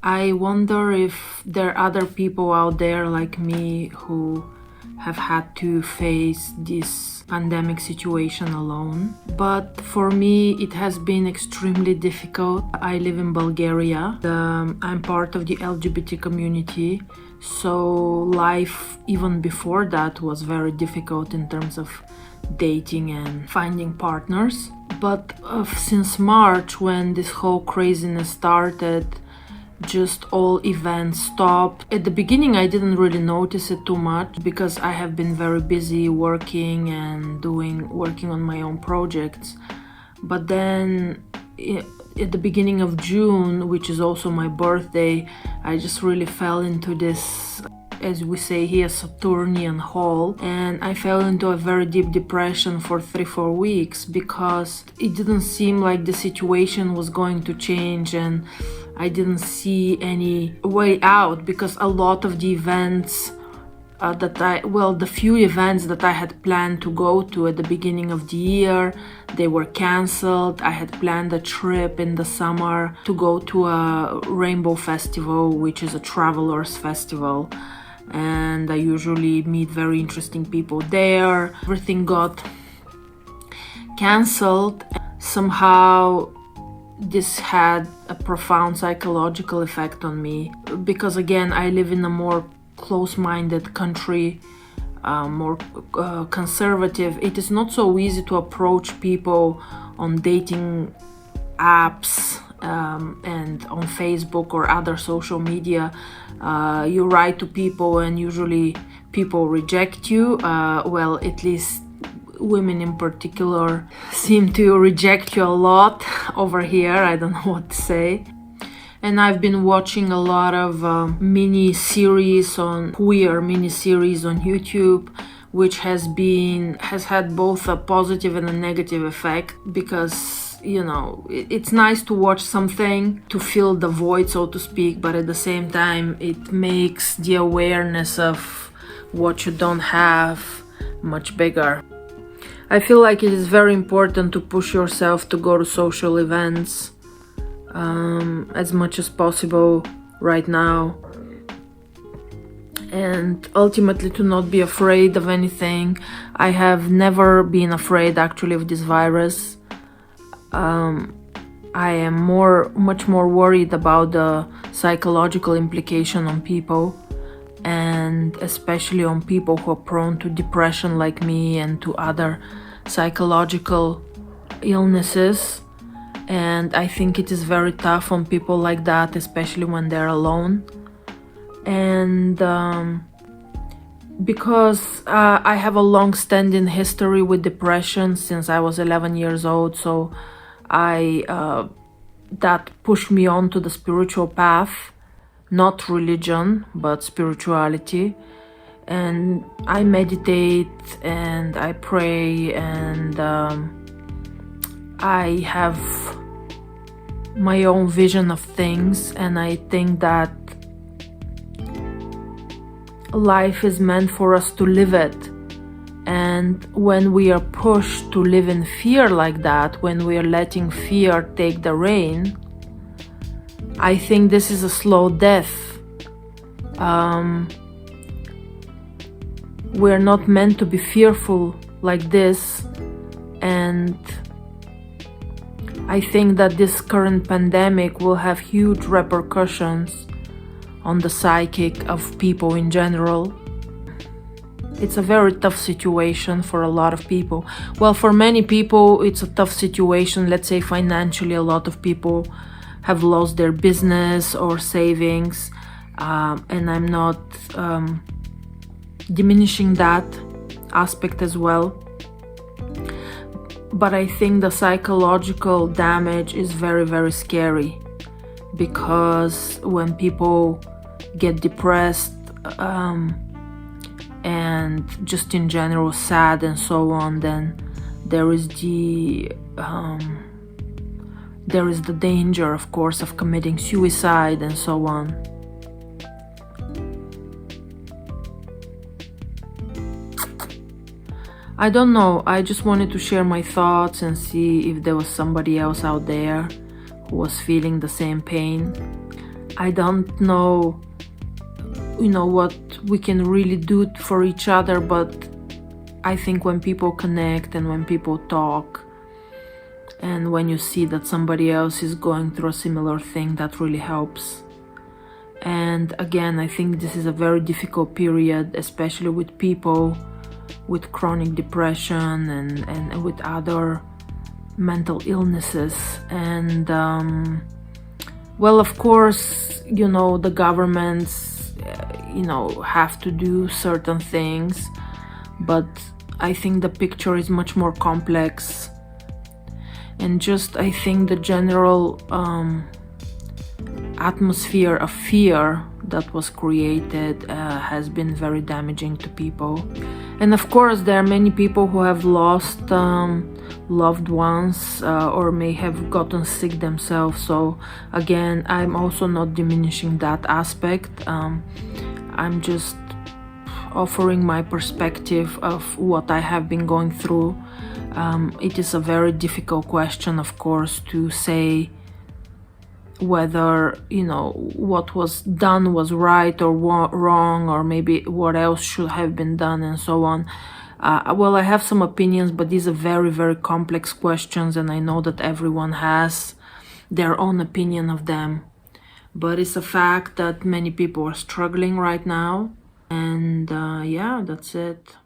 I wonder if there are other people out there like me who have had to face this pandemic situation alone. But for me, it has been extremely difficult. I live in Bulgaria. I'm part of the LGBT community. So life, even before that, was very difficult in terms of dating and finding partners. But since March, when this whole craziness started, just all events stopped. At the beginning, I didn't really notice it too much because I have been very busy working on my own projects. But then at the beginning of June, which is also my birthday, I just really fell into this, as we say here, Saturnian hole, and I fell into a very deep depression for 3-4 weeks because it didn't seem like the situation was going to change, and I didn't see any way out because a lot of the events the few events that I had planned to go to at the beginning of the year, they were cancelled. I had planned a trip in the summer to go to a rainbow festival, which is a travelers festival, and I usually meet very interesting people there. Everything got cancelled. Somehow this had a profound psychological effect on me because, again, I live in a more close-minded country, more conservative. It is not so easy to approach people on dating apps and on Facebook or other social media. You write to people and usually people reject you. Well, at least women in particular seem to reject you a lot over here. I don't know what to say. And I've been watching a lot of queer mini-series on YouTube, which has had both a positive and a negative effect because, it's nice to watch something to fill the void, so to speak, but at the same time it makes the awareness of what you don't have much bigger. I feel like it is very important to push yourself to go to social events as much as possible right now, and ultimately to not be afraid of anything. I have never been afraid actually of this virus. I am much more worried about the psychological implication on people, and especially on people who are prone to depression like me and to other psychological illnesses. And I think it is very tough on people like that, especially when they're alone. And because I have a long-standing history with depression since I was 11 years old, so that pushed me on to the spiritual path, not religion, but spirituality. And I meditate and I pray, and I have my own vision of things, and I think that life is meant for us to live it. And when we are pushed to live in fear like that, when we are letting fear take the reign, I think this is a slow death. We're not meant to be fearful like this, and I think that this current pandemic will have huge repercussions on the psychic of people in general. It's a very tough situation for a lot of people. Well, for many people, it's a tough situation. Let's say financially, a lot of people have lost their business or savings, and I'm not diminishing that aspect as well. But I think the psychological damage is very, very scary, because when people get depressed and just in general sad and so on, then there is the danger, of course, of committing suicide and so on. I don't know, I just wanted to share my thoughts and see if there was somebody else out there who was feeling the same pain. I don't know, what we can really do for each other, but I think when people connect and when people talk, and when you see that somebody else is going through a similar thing, that really helps. And again, I think this is a very difficult period, especially with people with chronic depression and with other mental illnesses. And well, of course, the governments have to do certain things, but I think the picture is much more complex. And just, I think the general atmosphere of fear that was created has been very damaging to people. And of course, there are many people who have lost loved ones or may have gotten sick themselves. So again, I'm also not diminishing that aspect. I'm just offering my perspective of what I have been going through. It is a very difficult question, of course, to say whether what was done was right or wrong, or maybe what else should have been done, and so on. Well, I have some opinions, but these are very, very complex questions, and I know that everyone has their own opinion of them. But it's a fact that many people are struggling right now, and yeah, that's it.